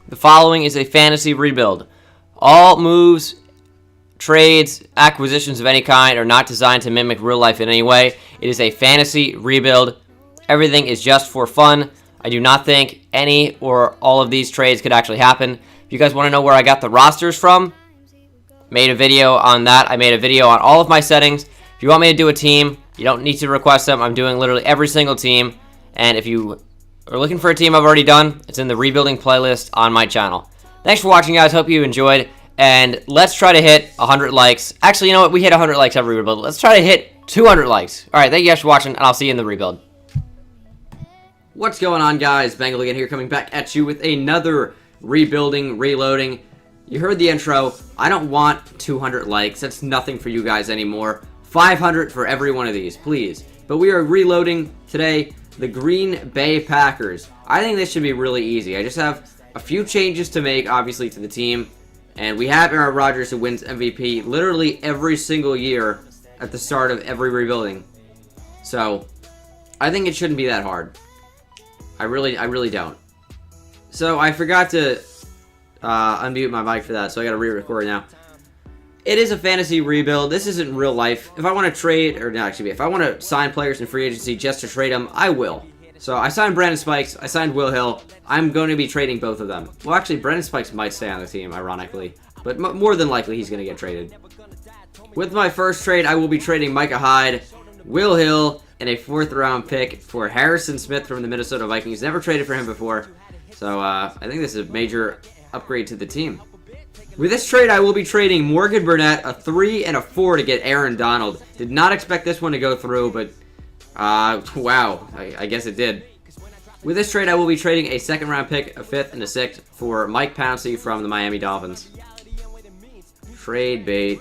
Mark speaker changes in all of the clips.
Speaker 1: The following is a fantasy rebuild. All moves, trades, acquisitions of any kind are not designed to mimic real life in any way. It is a fantasy rebuild. Everything is just for fun. I do not think any or all of these trades could actually happen. If you guys want to know where I got the rosters from, made a video on that. I made a video on all of my settings. If you want me to do a team, you don't need to request them. I'm doing literally every single team. And if you are looking for a team I've already done, it's in the rebuilding playlist on my channel. Thanks for watching, guys. Hope you enjoyed. And let's try to hit 100 likes. Actually, you know what? We hit 100 likes every rebuild. Let's try to hit 200 likes. All right, thank you guys for watching, and I'll see you in the rebuild. What's going on, guys? Bengal again here, coming back at you with another rebuilding, reloading. You heard the intro. I don't want 200 likes. That's nothing for you guys anymore. 500 for every one of these, please. But we are reloading today the Green Bay Packers. I think this should be really easy. I just have a few changes to make, obviously, to the team. And we have Aaron Rodgers, who wins MVP literally every single year at the start of every rebuilding. So, I think it shouldn't be that hard. I really don't. So, I forgot to unmute my mic for that, so I gotta re-record now. It is a fantasy rebuild. This isn't real life. If I want to trade, or not actually, if I want to sign players in free agency just to trade them, I will. So I signed Brandon Spikes. I signed Will Hill. I'm going to be trading both of them. Well, actually, Brandon Spikes might stay on the team, ironically. But more than likely, he's going to get traded. With my first trade, I will be trading Micah Hyde, Will Hill, and a 4th-round pick for Harrison Smith from the Minnesota Vikings. Never traded for him before. So I think this is a major upgrade to the team. With this trade, I will be trading Morgan Burnett, a 3 and a 4 to get Aaron Donald. Did not expect this one to go through, but wow, I guess it did. With this trade, I will be trading a 2nd-round pick, a 5th, and a 6th for Mike Pouncey from the Miami Dolphins. Trade bait.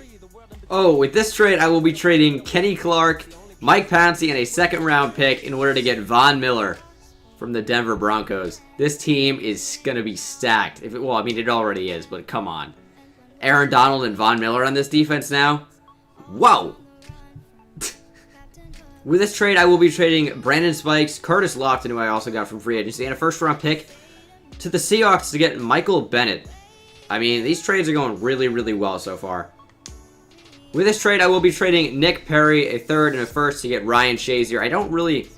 Speaker 1: Oh, with this trade, I will be trading Kenny Clark, Mike Pouncey, and a 2nd-round pick in order to get Von Miller from the Denver Broncos. This team is going to be stacked. Well, I mean, it already is, but come on. Aaron Donald and Von Miller on this defense now? Whoa! With this trade, I will be trading Brandon Spikes, Curtis Lofton, who I also got from free agency, and a 1st-round pick to the Seahawks to get Michael Bennett. I mean, these trades are going really, really well so far. With this trade, I will be trading Nick Perry, a 3rd and a 1st to get Ryan Shazier. I don't really...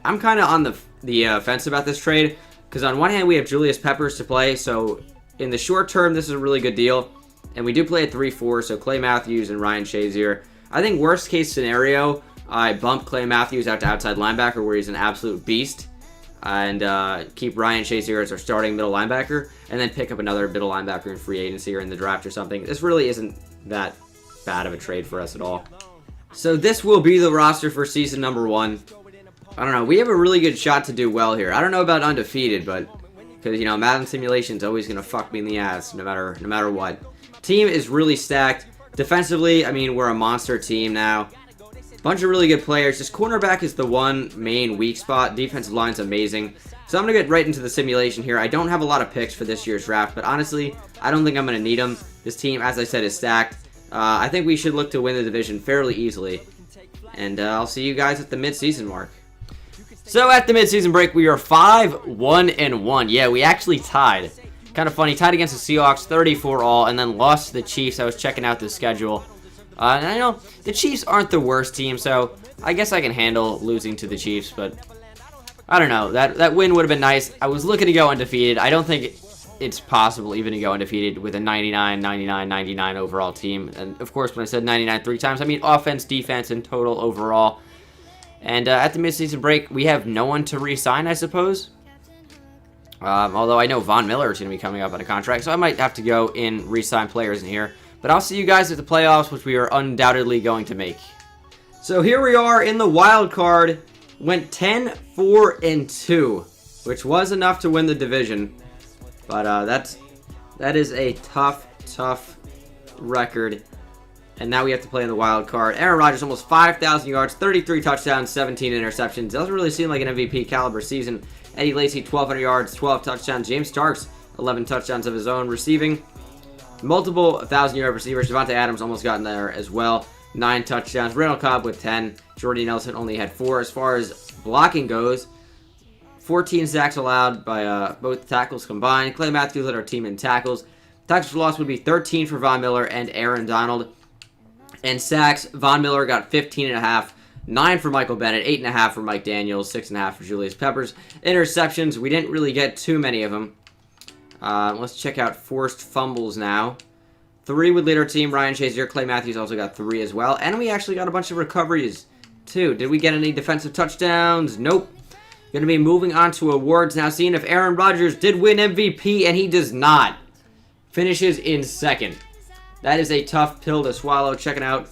Speaker 1: I'm kind of on the fence about this trade, because on one hand, we have Julius Peppers to play, so in the short term, this is a really good deal. And we do play at 3-4, so Clay Matthews and Ryan Shazier. I think worst case scenario, I bump Clay Matthews out to outside linebacker where he's an absolute beast. And keep Ryan Shazier as our starting middle linebacker. And then pick up another middle linebacker in free agency or in the draft or something. This really isn't that bad of a trade for us at all. So this will be the roster for season number 1. I don't know. We have a really good shot to do well here. I don't know about undefeated, but... because, you know, Madden Simulation's always going to fuck me in the ass no matter what. Team is really stacked. Defensively, I mean, we're a monster team now. Bunch of really good players. Just cornerback is the one main weak spot. Defensive line's amazing. So I'm going to get right into the simulation here. I don't have a lot of picks for this year's draft, but honestly, I don't think I'm going to need them. This team, as I said, is stacked. I think we should look to win the division fairly easily. And I'll see you guys at the mid-season mark. So at the mid-season break, we are 5-1-1. Yeah, we actually tied. Kind of funny. Tied against the Seahawks, 34-all, and then lost to the Chiefs. I was checking out the schedule. And I know the Chiefs aren't the worst team, so I guess I can handle losing to the Chiefs, but I don't know. That win would have been nice. I was looking to go undefeated. I don't think it's possible even to go undefeated with a 99, 99, 99 overall team. And, of course, when I said 99 3 times, I mean offense, defense, and total overall. And at the midseason break, we have no one to re-sign, I suppose. Although I know Von Miller is going to be coming up on a contract, so I might have to go in re-sign players in here. But I'll see you guys at the playoffs, which we are undoubtedly going to make. So here we are in the wild card. Went 10-4-2, which was enough to win the division. But that is a tough record. And now we have to play in the wild card. Aaron Rodgers, almost 5,000 yards, 33 touchdowns, 17 interceptions. Doesn't really seem like an MVP caliber season. Eddie Lacy, 1,200 yards, 12 touchdowns. James Starks, 11 touchdowns of his own receiving. Multiple 1,000-yard receivers. Devontae Adams almost got in there as well. 9 touchdowns. Randall Cobb with 10. Jordy Nelson only had 4. As far as blocking goes, 14 sacks allowed by both tackles combined. Clay Matthews led our team in tackles. Tackles for loss would be 13 for Von Miller and Aaron Donald. And sacks, Von Miller got 15.5. 9 for Michael Bennett, 8.5 for Mike Daniels, 6.5 for Julius Peppers. Interceptions, we didn't really get too many of them. Let's check out forced fumbles now. 3 would lead our team. Ryan Shazier, Clay Matthews also got 3 as well. And we actually got a bunch of recoveries, too. Did we get any defensive touchdowns? Nope. Going to be moving on to awards now, seeing if Aaron Rodgers did win MVP, and he does not. Finishes in second. That is a tough pill to swallow. Checking out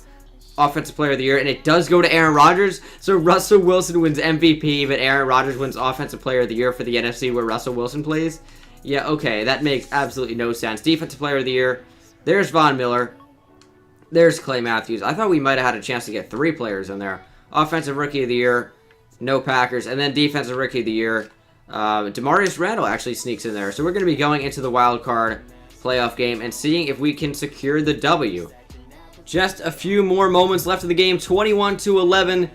Speaker 1: Offensive Player of the Year, and it does go to Aaron Rodgers. So Russell Wilson wins MVP, but Aaron Rodgers wins Offensive Player of the Year for the NFC where Russell Wilson plays. Yeah, okay, that makes absolutely no sense. Defensive Player of the Year, there's Von Miller. There's Clay Matthews. I thought we might have had a chance to get 3 players in there. Offensive Rookie of the Year, no Packers. And then Defensive Rookie of the Year, Demarius Randall actually sneaks in there. So we're going to be going into the wild card playoff game and seeing if we can secure the W. Just a few more moments left of the game, 21-11.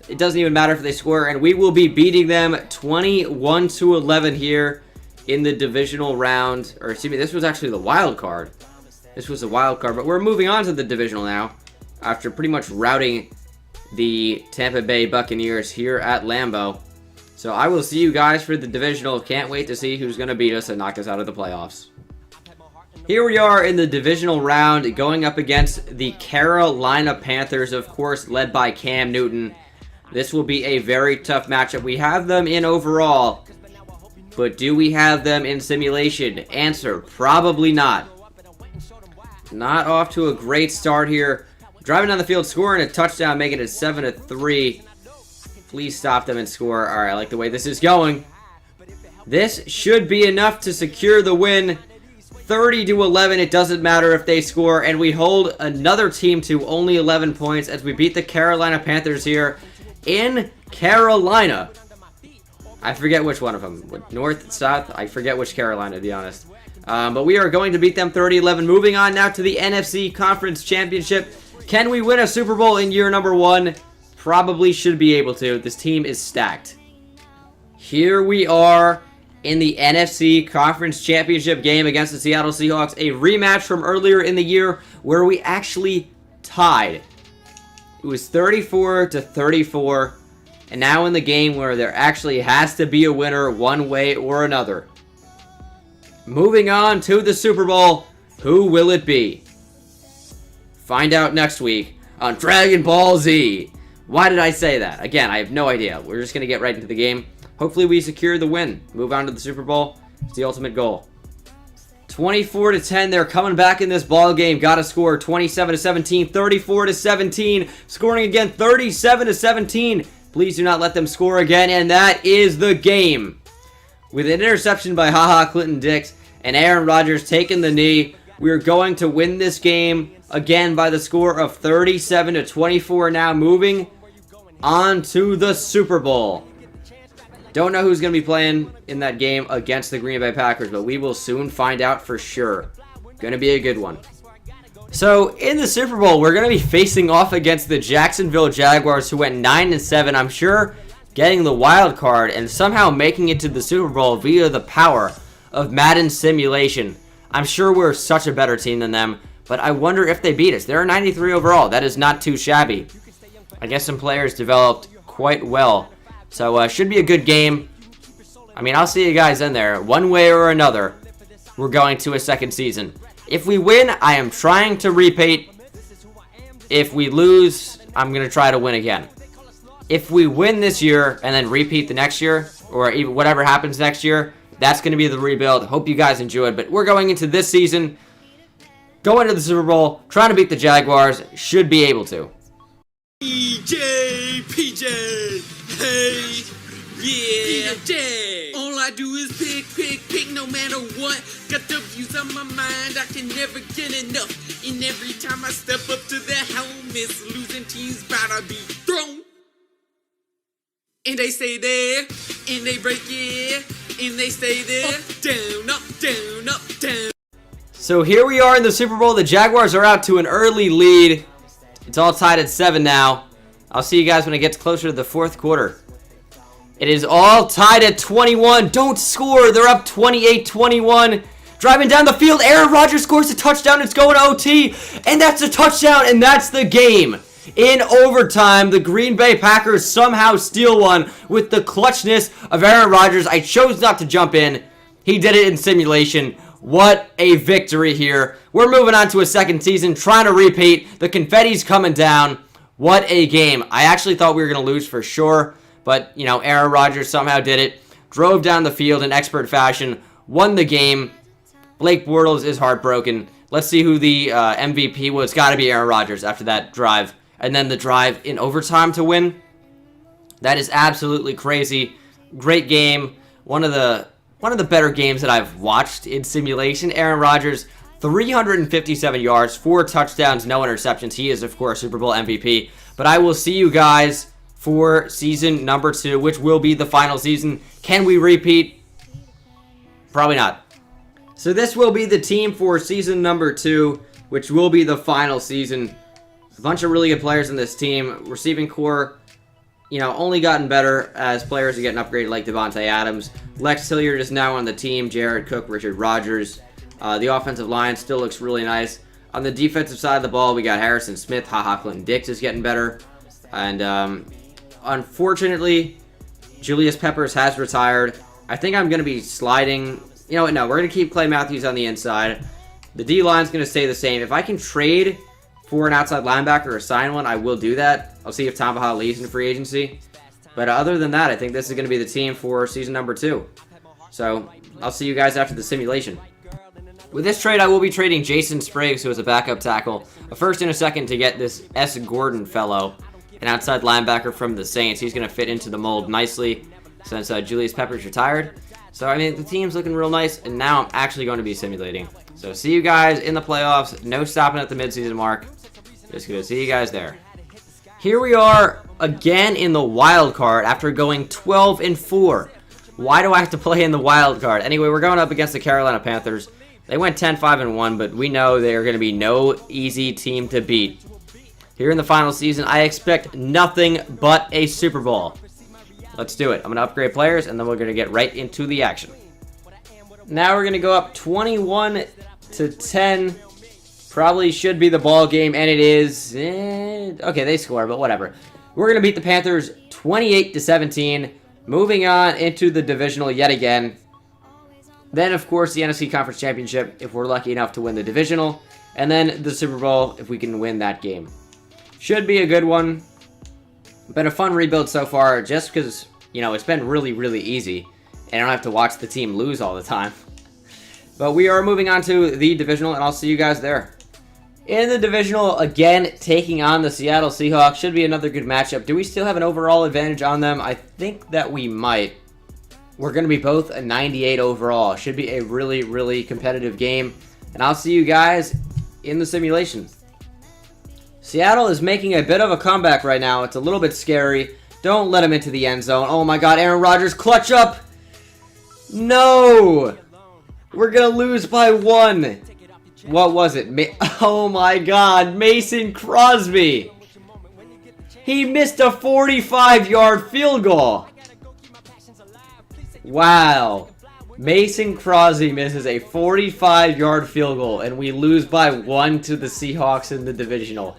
Speaker 1: It doesn't even matter if they score, and we will be beating them 21-11 here in the divisional round. Or excuse me, this was actually the wild card. This was the wild card, but we're moving on to the divisional now after pretty much routing the Tampa Bay Buccaneers here at Lambeau. So I will see you guys for the divisional. Can't wait to see who's going to beat us and knock us out of the playoffs. Here we are in the divisional round going up against the Carolina Panthers, of course, led by Cam Newton. This will be a very tough matchup. We have them in overall, but do we have them in simulation? Answer, probably not. Not off to a great start here. Driving down the field, scoring a touchdown, making it 7-3. Please stop them and score. All right, I like the way this is going. This should be enough to secure the win. 30-11, it doesn't matter if they score, and we hold another team to only 11 points as we beat the Carolina Panthers here in Carolina. I forget which one of them. North, South, I forget which Carolina, to be honest. But we are going to beat them 30-11. Moving on now to the NFC Conference Championship. Can we win a Super Bowl in year number 1? Probably should be able to. This team is stacked. Here we are in the NFC Conference Championship game against the Seattle Seahawks. A rematch from earlier in the year where we actually tied. It was 34-34. And now in the game where there actually has to be a winner one way or another. Moving on to the Super Bowl. Who will it be? Find out next week on Dragon Ball Z. Why did I say that? Again, I have no idea. We're just going to get right into the game. Hopefully we secure the win. Move on to the Super Bowl. It's the ultimate goal. 24-10. They're coming back in this ball game. Got to score 27-17, 34-17. Scoring again 37-17. Please do not let them score again. And that is the game. With an interception by Clinton Dix and Aaron Rodgers taking the knee, we're going to win this game again by the score of 37-24. Now moving on to the Super Bowl. Don't know who's going to be playing in that game against the Green Bay Packers, but we will soon find out for sure. Going to be a good one. So, in the Super Bowl, we're going to be facing off against the Jacksonville Jaguars, who went 9-7. I'm sure getting the wild card and somehow making it to the Super Bowl via the power of Madden simulation. I'm sure we're such a better team than them, but I wonder if they beat us. They're 93 overall. That is not too shabby. I guess some players developed quite well. So, should be a good game. I mean, I'll see you guys in there. One way or another, we're going to a second season. If we win, I am trying to repeat. If we lose, I'm going to try to win again. If we win this year and then repeat the next year, or even whatever happens next year, that's going to be the rebuild. Hope you guys enjoyed. But we're going into this season, going to the Super Bowl, trying to beat the Jaguars. Should be able to.
Speaker 2: PJ, hey, yeah, PJ. All I do is pick, no matter what. Got the views on my mind, I can never get enough. And every time I step up to the helmets, losing teams bout to be thrown. And they stay there, and they break it, and they stay there. Up, down.
Speaker 1: So here we are in the Super Bowl. The Jaguars are out to an early lead. It's all tied at 7 now. I'll see you guys when it gets closer to the fourth quarter. It is all tied at 21. Don't score. They're up 28-21. Driving down the field, Aaron Rodgers scores a touchdown. It's going to OT, and that's a touchdown, and that's the game. In overtime, the Green Bay Packers somehow steal one with the clutchness of Aaron Rodgers. I chose not to jump in. He did it in simulation. What a victory here. We're moving on to a second season, trying to repeat. The confetti's coming down. What a game. I actually thought we were going to lose for sure, but, you know, Aaron Rodgers somehow did it. Drove down the field in expert fashion, won the game. Blake Bortles is heartbroken. Let's see who the MVP was. It's got to be Aaron Rodgers after that drive. And then the drive in overtime to win. That is absolutely crazy. Great game. One of the better games that I've watched in simulation. Aaron Rodgers, 357 yards, 4 touchdowns, no interceptions. He is, of course, Super Bowl MVP. But I will see you guys for season number 2, which will be the final season. Can we repeat? Probably not. So this will be the team for season number 2, which will be the final season. A bunch of really good players in this team. Receiving core, you know, only gotten better as players are getting upgraded like Devontae Adams. Lex Hilliard is now on the team. Jared Cook, Richard Rodgers. The offensive line still looks really nice. On the defensive side of the ball, we got Harrison Smith. Clinton Dix is getting better. And unfortunately, Julius Peppers has retired. I think I'm going to be sliding. You know what? No, we're going to keep Clay Matthews on the inside. The D-line's going to stay the same. If I can trade for an outside linebacker or sign one, I will do that. I'll see if Tom Baha leaves in free agency. But other than that, I think this is going to be the team for season number 2. So I'll see you guys after the simulation. With this trade, I will be trading Jason Spriggs, who is a backup tackle, a first and a second to get this S. Gordon fellow, an outside linebacker from the Saints. He's going to fit into the mold nicely since Julius Peppers retired. So, I mean, the team's looking real nice, and now I'm actually going to be simulating. So, see you guys in the playoffs. No stopping at the midseason mark. Just going to see you guys there. Here we are again in the wild card after going 12-4. Why do I have to play in the wild card? Anyway, we're going up against the Carolina Panthers. They went 10-5-1, but we know they are going to be no easy team to beat. Here in the final season, I expect nothing but a Super Bowl. Let's do it. I'm going to upgrade players, and then we're going to get right into the action. Now we're going to go up 21-10. Probably should be the ball game, and it is. Okay, they score, but whatever. We're going to beat the Panthers 28-17. Moving on into the divisional yet again. Then, of course, the NFC Conference Championship, if we're lucky enough to win the divisional. And then the Super Bowl, if we can win that game. Should be a good one. Been a fun rebuild so far, just because, you know, it's been really, really easy. And I don't have to watch the team lose all the time. But we are moving on to the divisional, and I'll see you guys there. In the divisional, again, taking on the Seattle Seahawks. Should be another good matchup. Do we still have an overall advantage on them? I think that we might. We're going to be both a 98 overall. Should be a really, really competitive game. And I'll see you guys in the simulation. Seattle is making a bit of a comeback right now. It's a little bit scary. Don't let him into the end zone. Oh my god, Aaron Rodgers, clutch up! No! We're going to lose by 1. What was it? Oh my god, Mason Crosby! He missed a 45-yard field goal! Wow. Mason Crosby misses a 45-yard field goal, and we lose by 1 to the Seahawks in the divisional.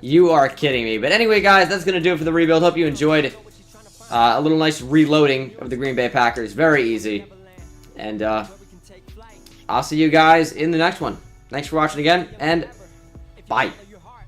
Speaker 1: You are kidding me. But anyway, guys, that's going to do it for the rebuild. Hope you enjoyed a little nice reloading of the Green Bay Packers. Very easy. And I'll see you guys in the next one. Thanks for watching again, and bye.